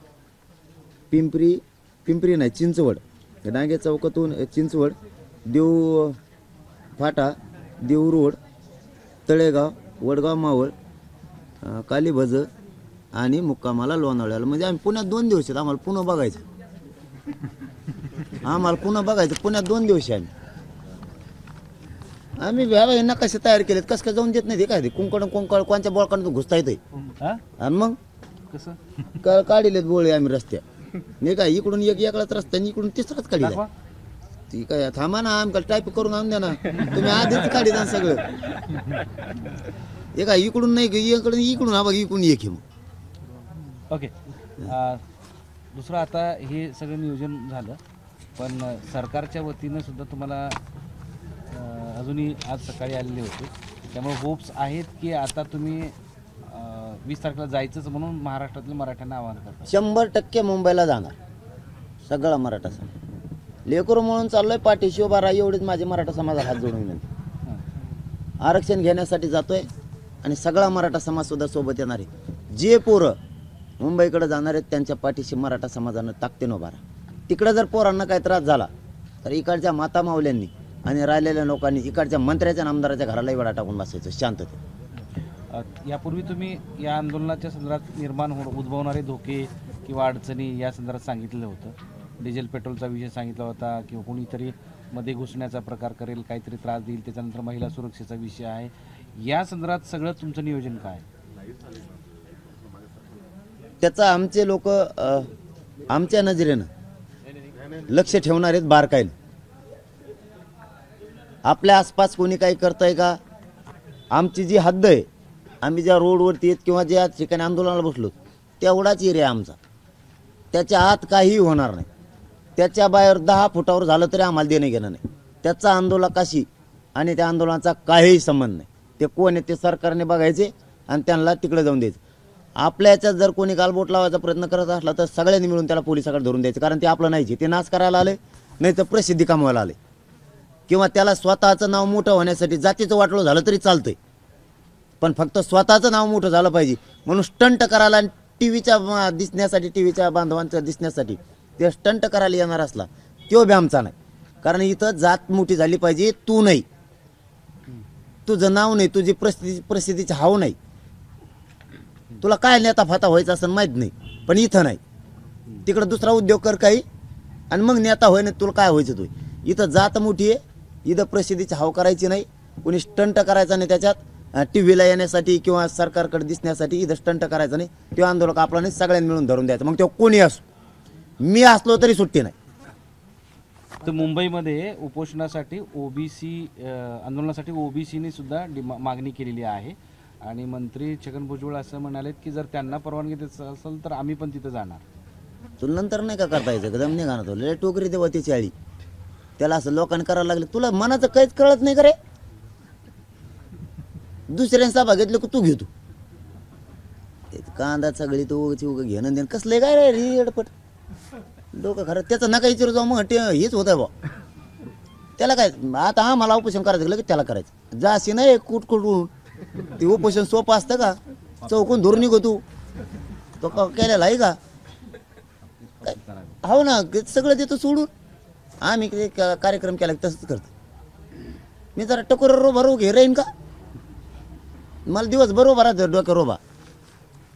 पिंपरी नाही चिंचवड, डांगे चौकातून चिंचवड, देव फाटा, देव रोड, तळेगाव, वडगाव मावळ, कालीभज आणि मुक्कामाला लोणावळ्याला. म्हणजे आम्ही पुण्यात 2 दिवस आहेत. आम्हाला पुन्हा बघायचं, पुण्यात 2 दिवस आहे. आम्ही व्यावहारिक कसे तयार केलेत, कसं काय जाऊन देत नाही. ते काय ते कुंकड कोणच्या बोळकांना घुसता येते. आणि मग कसं काढलेत बोळे आम्ही रस्त्या, नाही काय इकडून एकलाच रस्ता आणि इकडून तिसराच काढला. ती काय थांबा ना, आमका टाईप करून आणून द्या ना, तुम्ही आधीच काढी जा सगळं. हे काय इकडून नाही इकडून हा बघ इकडून एक. ओके. दुसरं, आता हे सगळं नियोजन झालं, पण सरकारच्या वतीनं सुद्धा तुम्हाला अजूनही आज सकाळी आलेले होते, त्यामुळे होप्स आहेत की आता तुम्ही 20 तारखेला जायचंच म्हणून महाराष्ट्रातल्या मराठ्यांना आवाहन करता? 100% मुंबईला जाणार सगळा मराठा समाज. लेकरू म्हणून चाललोय, पाठीशी उभा राहा एवढीच माझी मराठा समाजाला हात जोडून विनंती. आरक्षण घेण्यासाठी जातोय आणि सगळा मराठा समाज सुद्धा सोबत येणार आहे. जे पोरं मुंबईकडे जाणार आहेत त्यांच्या पाठीशी मराठा समाजानं ताकदीनं उभा राहा. तिकडं जर पोरांना काही त्रास झाला तर इकडच्या माता मावल्यांनी आणि राहिलेल्या लोकांनी इकडच्या मंत्र्याच्या आमदाराच्या घरालाही वेळा टाकून बसायचं शांततेत. यापूर्वी तुम्ही या आंदोलनाच्या संदर्भात उद्भवणारे धोके किंवा अडचणी या संदर्भात सांगितलं होतं. डिझेल पेट्रोलचा विषय सांगितला होता, किंवा कोणीतरी मध्ये घुसण्याचा प्रकार करेल, काहीतरी त्रास देईल. त्याच्यानंतर महिला सुरक्षेचा विषय आहे. या संदर्भात सगळं तुमचं नियोजन काय? त्याचा आमचे लोक आमच्या नजरेनं लक्ष ठेवणार आहेत बारकाईनं. आपल्या आसपास कोणी काही करतंय का? आमची जी हद्द आहे, आम्ही ज्या रोडवरती आहेत किंवा ज्या ठिकाणी आंदोलनाला बसलो तेवढाच एरिया आमचा. त्याच्या आत काहीही होणार नाही. त्याच्या बाहेर 10 फुटावर झालं तरी आम्हाला देणं घेणं नाही. त्याचा आंदोलकाशी आणि त्या आंदोलनाचा काहीही संबंध नाही. ते कोण आहे ते सरकारने बघायचे आणि त्यांना तिकडे जाऊन द्यायचं. आपल्या याच्यात जर कोणी गालबोट लावायचा प्रयत्न करत असला तर सगळ्यांनी मिळून त्याला पोलिसाकडे धरून द्यायचं, कारण ते आपलं नाहीचे. ते नाश करायला आले, नाही तर प्रसिद्धी कमवायला आले, किंवा त्याला स्वतःचं नाव मोठं होण्यासाठी जातीचं वाटलं झालं तरी चालतंय, पण फक्त स्वतःचं नाव मोठं झालं पाहिजे म्हणून स्टंट करायला आणि टीव्हीच्या दिसण्यासाठी, टीव्हीच्या बांधवांचं दिसण्यासाठी ते स्टंट करायला येणार असला तो बी आमचा नाही. कारण इथं जात मोठी झाली पाहिजे, तू नाही, तुझं नाव नाही, तुझी प्रसिद्धीची हाव नाही, तुला काय नेता फाता व्हायचं असं माहीत नाही, पण इथं नाही. तिकडं दुसरा उद्योग कर काही आणि मग नेता होय नाही, तुला काय व्हायचं तू. इथं जात मोठी आहे, इथं प्रसिद्धीची हाव करायची नाही, कोणी स्टंट करायचा नाही. त्याच्यात टी व्हीला येण्यासाठी किंवा सरकारकडे दिसण्यासाठी इथं स्टंट करायचं नाही. तो आंदोलक आपला नाही, सगळ्यांनी मिळून धरून द्यायचं. मग तो कोणी असो, मी असलो तरी सुट्टी नाही. तर मुंबईमध्ये उपोषणासाठी ओबीसी आंदोलनासाठी ओबीसीने सुद्धा मागणी केलेली आहे आणि मंत्री छगन भुजबळ असं म्हणालेत की जर त्यांना परवानगी देत असेल तर आम्ही पण तिथं जाणार. तुला नंतर नाही का करता यायचं, कदम नाही गाणं तुला टोकरी देवा त्याची आळी, त्याला असं लोकांनी करायला लागले. तुला मनाचं काहीच कळत नाही का रे? दुसऱ्यांनी सभा घेतलं की तू घेतो कांदा सगळी तू उग घेणं देणं कसलं काय रे रेडपट लोक. खरं त्याचं नका विचारू जाऊ, मग हेच होत आहे बा. त्याला काय आता आम्हाला उपोषण करायचं लगेच त्याला करायचं, जा अशी नाही कुटकुटून. ते उपोषण सोपं असतं का? चौकून धरून निघो तू, तो केलेला आहे का? हो ना, सगळं देतो सोडून. आम्ही कार्यक्रम केला तसंच करतो. मी जरा टकोर भरू घे राहीन का? मला दिवसभर उभा राहतो डोक्यावर उभा,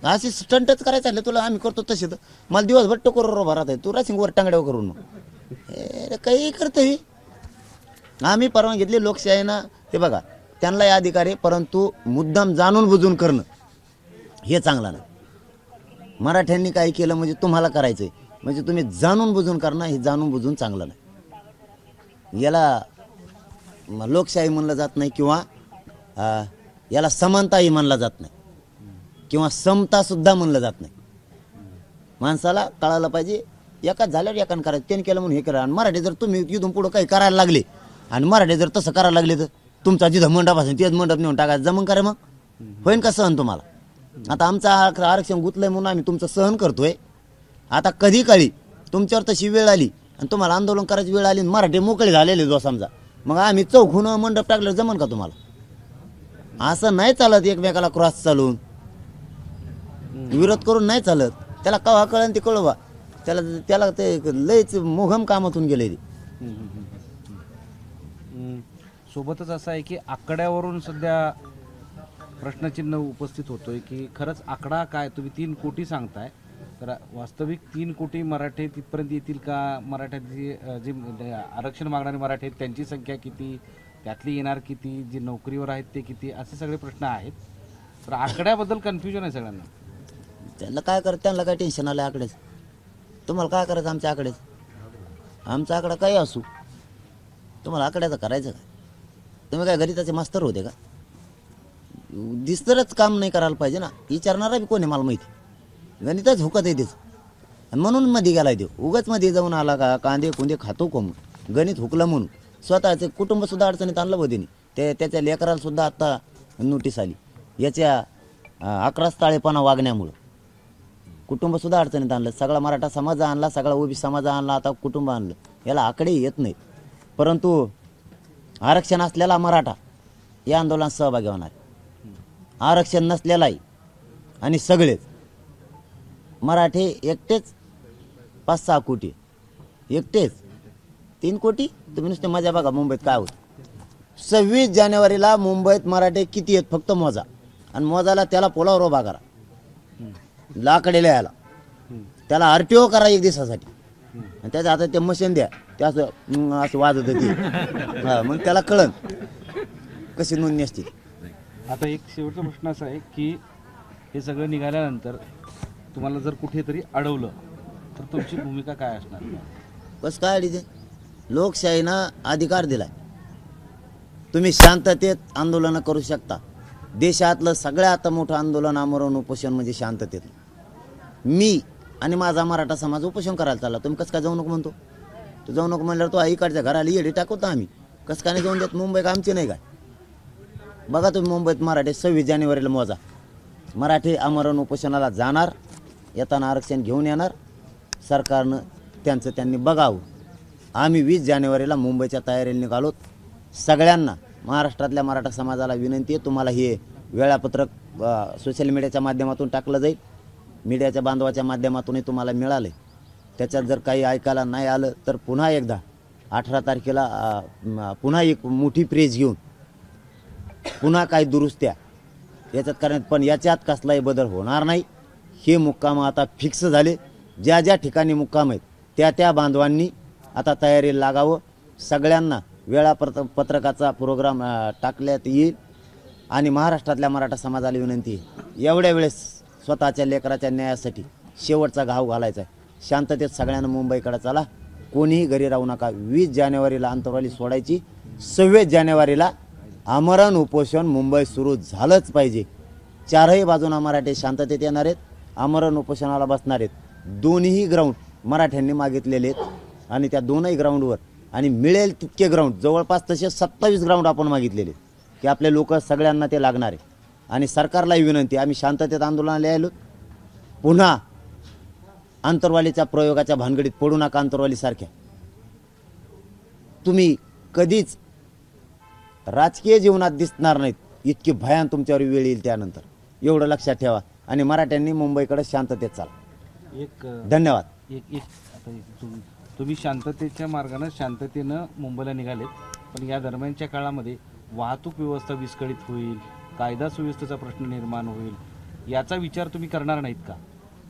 अशी स्टंटच करायचं आहे तुला, आम्ही करतो तसे तर मला दिवसभर टोकरवर उभा राहत आहे, तू राहशील वर टांगड्यावर करून. मग हे काही करतं ही. आम्ही परवानगी घेतली लोकशाहीनं, हे बघा त्यांना हे अधिकार आहे, परंतु मुद्दाम जाणून बुजून करणं हे चांगलं नाही. मराठ्यांनी काय केलं म्हणजे तुम्हाला करायचं आहे, म्हणजे तुम्ही जाणून बुजून करणं हे जाणून बुजून चांगलं नाही. याला लोकशाही म्हणलं जात नाही, किंवा याला समानताही म्हणलं जात नाही, किंवा समतासुद्धा म्हणलं जात नाही. माणसाला कळायला पाहिजे, एकाच झाल्यावर एकानं करायचं, त्याने केलं म्हणून हे करा. आणि मराठी जर तुम्ही इथून पुढं काही करायला लागले आणि मराठी जर तसं करायला लागले तर तुमचा जिथं मंडप असेल तेच मंडप नेऊन टाकायचं, जमून करा. मग होईन का सहन तुम्हाला? आता आमचं आरक्षण गुतलंय म्हणून आम्ही तुमचं सहन करतोय. आता कधी काळी तुमच्यावर तशी वेळ आली आणि तुम्हाला आंदोलन करायची वेळ आली, मराठी मोकळे झालेले जो समजा, मग आम्ही चौकून मंडप टाकलं जमन का तुम्हाला? असं नाही चालत. एकमेकाला क्रॉस चालून विरोध करून नाही चालत. त्याला कवा कळन ते कळवा. त्याला ते लयच मोघम कामातून गेले. सोबतच असं आहे की आकड्यावरून सध्या प्रश्नचिन्ह उपस्थित होतोय की खरंच आकडा काय? तुम्ही 3 कोटी सांगताय, तर वास्तविक 3 कोटी मराठे तिथपर्यंत येतील का? मराठ्याची जे आरक्षण मागणारे मराठे आहेत त्यांची संख्या किती, त्यातली येणार किती, जे नोकरीवर आहेत ते किती, असे सगळे प्रश्न आहेत. तर आकड्याबद्दल कन्फ्युजन आहे सगळ्यांना. त्यांना काय करत, त्यांना काय टेन्शन आलं आकडेच? तुम्हाला काय करायचं आमच्या आकडेच? आमचा आकडा काही असू, तुम्हाला आकड्याचं करायचं काय? तुम्ही काय गणिताचे मास्तर होते का? दिसतरच काम नाही करायला पाहिजे ना. विचारणारा बी कोण आहे मला माहिती. गणितच हुकत आहे तेच, म्हणून मध्ये गेलाय देव. उगाच मध्ये जाऊन आला का कांदे कुंदे खातो कोण? गणित हुकलं म्हणून स्वतःचं कुटुंबसुद्धा अडचणीत आणलं बघिनी. त्याच्या लेकराला सुद्धा आत्ता नोटीस आली याच्या 11 ताळेपणा वागण्यामुळं. कुटुंबसुद्धा अडचणीत आणलं. सगळा मराठा समाज आणला, सगळा ओबी समाज आणला, आता कुटुंब आणलं. याला आकडे येत नाहीत. परंतु आरक्षण असलेला मराठा या आंदोलनात सहभागी होणार. आरक्षण नसलेलाही आणि सगळेच मराठे एकटेच 5-6 कोटी, एकटेच 3 कोटी. तुम्ही नुसते मजा बघा मुंबईत काय होतं. 26 जानेवारीला मुंबईत मराठे किती आहेत फक्त मोजा, आणि मोजाला त्याला पोलावर उभा करा, लाकडेला यायला, त्याला RTO करा 1 दिवसासाठी, आणि त्याच्या हातात ते मशीन द्या, ते असं वाजत होती. मग त्याला कळन कशी नोंदणी असते. आता एक शेवटचा प्रश्न असा आहे की हे सगळं निघाल्यानंतर तुम्हाला जर कुठेतरी अडवलं तर तुमची भूमिका काय असणार? बस काय अडीचे, लोकशाहीनं अधिकार दिलाय. तुम्ही शांततेत आंदोलनं करू शकता. देशातलं सगळ्यात मोठं आंदोलन आमरण उपोषण म्हणजे शांततेत. मी आणि माझा मराठा समाज उपोषण करायला चालला. तुम्ही कसं काय जाऊ नको म्हणतो? तू जाऊ नको म्हणल्यावर तो आईकडच्या घराला येडी टाकवतो आम्ही. कसं काय नाही जाऊन देत? मुंबई का आमची नाही काय? बघा तुम्ही मुंबईत मराठे 26 जानेवारीला मोजा. मराठी आमरण उपोषणाला जाणार, येताना आरक्षण घेऊन येणार. सरकारनं त्यांचं त्यांनी बघावं. आम्ही 20 जानेवारीला मुंबईच्या तयारीला निघालो. सगळ्यांना महाराष्ट्रातल्या मराठा समाजाला विनंती आहे, तुम्हाला हे वेळापत्रक सोशल मीडियाच्या माध्यमातून टाकलं जाईल. मीडियाच्या बांधवाच्या माध्यमातूनही तुम्हाला मिळालं. त्याच्यात जर काही ऐकायला नाही आलं तर पुन्हा एकदा 18 तारखेला पुन्हा एक मोठी प्रेस घेऊन पुन्हा काही दुरुस्त्या याच्यात करण्यात, पण याच्यात कसलाही बदल होणार नाही. हे मुक्काम आता फिक्स झाले. ज्या ज्या ठिकाणी मुक्काम आहेत त्या बांधवांनी आता तयारीला लागावं. सगळ्यांना वेळापत्रकाचा प्रोग्राम टाकण्यात येईल. आणि महाराष्ट्रातल्या मराठा समाजाला विनंती आहे, एवढ्या वेळेस स्वतःच्या लेकराच्या न्यायासाठी शेवटचा घाव घालायचा आहे. शांततेत सगळ्यांना मुंबईकडे चला, कोणीही घरी राहू नका. 20 जानेवारीला आंतरवाली सोडायची, 26 जानेवारीला आमरण उपोषण मुंबई सुरू झालंच पाहिजे. 4ही बाजूना मराठे शांततेत येणार आहेत, आमरण उपोषणाला बसणार आहेत. दोन्ही ग्राउंड मराठ्यांनी मागितलेले आहेत आणि त्या दोनही ग्राउंडवर आणि मिळेल तितके ग्राउंड, जवळपास तसे 27 ग्राउंड आपण मागितलेले की आपले लोक सगळ्यांना ते लागणार आहे. आणि सरकारलाही विनंती, आम्ही शांततेत आंदोलनाला यायलो, पुन्हा आंतरवालीच्या प्रयोगाच्या भानगडीत पडू नका. आंतरवालीसारख्या तुम्ही कधीच राजकीय जीवनात दिसणार नाहीत. इतकी भयान तुमच्यावर वेळ येईल त्यानंतर, एवढं लक्षात ठेवा. आणि मराठ्यांनी मुंबईकडे शांततेत चाला. धन्यवाद. आता तुम्ही शांततेच्या मार्गाने शांततेनं मुंबईला निघालेत, पण या दरम्यानच्या काळामध्ये वाहतूक व्यवस्था विस्कळीत होईल, कायदा सुव्यवस्थेचा प्रश्न निर्माण होईल याचा विचार तुम्ही करणार नाहीत का?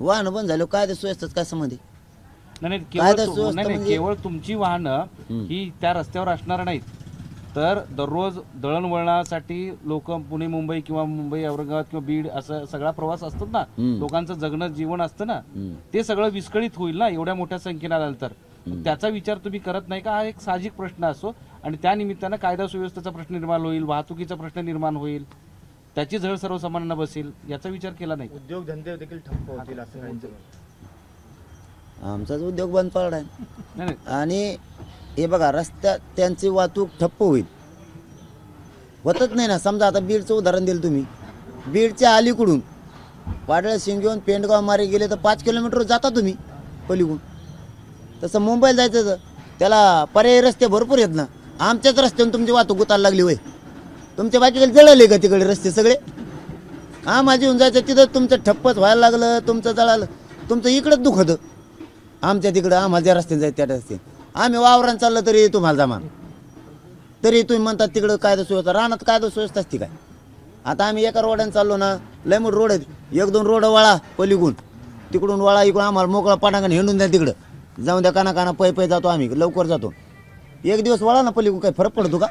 वाहन बंद झालं काय सुव्यवस्थेत काय संबंध आहे? नाही कायदा सुव्यवस्था नाही म्हणजे- केवळ तुमची वाहनं ही त्या रस्त्यावर असणार नाहीत, तर दररोज दळणवळणासाठी लोक पुणे मुंबई किंवा मुंबई औरंगाबाद किंवा बीड असं सगळा प्रवास असतात ना, लोकांचं जगणं जीवन असतं ना, ते सगळं विस्कळीत होईल ना एवढ्या मोठ्या संख्येने आल्यानंतर. त्याचा विचार तुम्ही करत नाही का? हा एक साहजिक प्रश्न असो आणि त्या निमित्तानं कायदा सुव्यवस्थेचा प्रश्न निर्माण होईल, वाहतुकीचा प्रश्न निर्माण होईल, त्याची झळ सर्वसामान्यांना बसेल, याचा विचार केला नाही. उद्योगधंदे देखील ठप्प होतील असं काहींचं म्हणणं. आमचाच उद्योग बंद पडलाय नाही आणि हे बघा रस्त्यात त्यांची वाहतूक ठप्प होईल, होतच नाही ना. समजा आता बीडचं उदाहरण दिलं तुम्ही, बीडच्या अलीकडून पाडळ शिंगेहून पेंडगाव मारे गेले तर 5 किलोमीटर जाता तुम्ही पलीकडून. तसं मुंबईला जायचं तर त्याला पर्यायी रस्ते भरपूर आहेत ना. आमच्याच रस्त्यावरून तुमची वाहतूक उतारला लागली होय. तुमच्या बाकीकडे जळाले का तिकडे रस्ते सगळे? आम्हाला येऊन जायचं तिथं तुमचं ठप्पच व्हायला लागलं, तुमचं जळालं, तुमचं इकडंच दुखतं. आमच्या तिकडं आम्हाला ज्या रस्त्याने जायचं त्या रस्ते आम्ही वावरानं चाललं तरी तुम्हाला जमान, तरी तुम्ही म्हणतात तिकडं कायदा सुव्यवस्था. रानात कायदा सुव्यवस्था असते काय? आता आम्ही एका रोडाने चाललो ना, लय मोठे रोड आहेत, 1-2 रोड वळा पलीकडून, तिकडून वळा इकडून आम्हाला मोकळा पाटांगण हिंडून द्या तिकडं, जाऊन द्या काना पै जातो आम्ही, लवकर जातो. एक दिवस वळा ना पलीकडून, काय फरक पडतो का?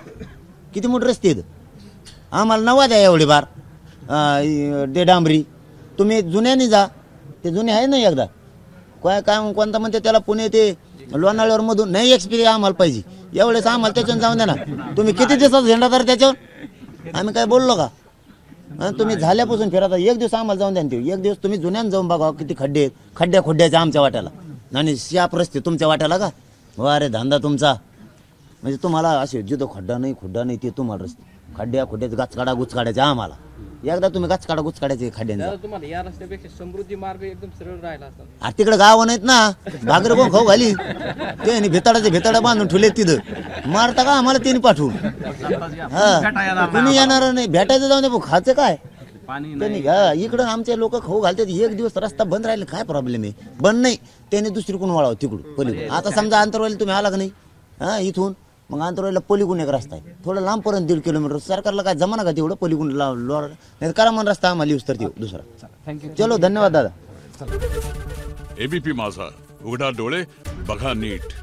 किती मोठे रस्ते आहेत. आम्हाला नवा द्या एवढी बार ते डांबरी. तुम्ही जुन्याने जा, ते जुने आहे ना एकदा काय कोणता म्हणते त्याला पुणे ते लोणावळ्यावर मधून नाही एक्सपिरियन्स आम्हाला पाहिजे एवढेच आम्हाला त्याच्यावर जाऊन द्या ना. तुम्ही किती दिवसात झेंडा तर त्याच्यावर आम्ही काय बोललो का? तुम्ही झाल्यापासून फिरता, एक दिवस आम्हाला जाऊन द्या ना. ते एक दिवस तुम्ही जुन्यानं जाऊन बघा किती खड्डे आहेत, खड्ड्याचे आमच्या वाट्याला आणि शाप रस्ते तुमच्या वाट्याला का? वा रे धंदा तुमचा. म्हणजे तुम्हाला असे जिथं खड्डा नाही ते तुम्हाला रस्ते खड्ड्याचे गाचकाडा गुचकाड्याचे आम्हाला. एकदा तुम्ही गाचकाडा गुचकाड्याचे खड्ड्यांचा. दादा, तुम्हाला या रस्त्यापेक्षा समृद्धी मार्ग एकदम सरळ राहिला असता. तिकडे गावं नाहीत ना, भाकर कोण खाऊ घाली ते भेताडा बांधून ठेवले तिथं. मारता का आम्हाला तिने पाठवून? हा तुम्ही येणार नाही, भेटायचं जाऊन दे, खायचं काय त्यांनी? इकडं आमचे लोक खाऊ घालतात. एक दिवस रस्ता बंद राहिले काय प्रॉब्लेम आहे? बंद नाही, त्याने दुसरीकडून वळावं तिकडून पलीकडून. आता समजा अंतरवाली तुम्ही आला का नाही, हा इथून मग अंतरवालीला पलीकडून एक रस्ता आहे थोडं लांबपर्यंत 1.5 किलोमीटर. सरकारला काय जमाना का तेवढं पलीकडून नाही करा मन रस्ता आम्हाला यूज तर दुसरा. थँक्यू. चलो धन्यवाद दादा. एबीपी माझा, उघडा डोळे बघा नीट.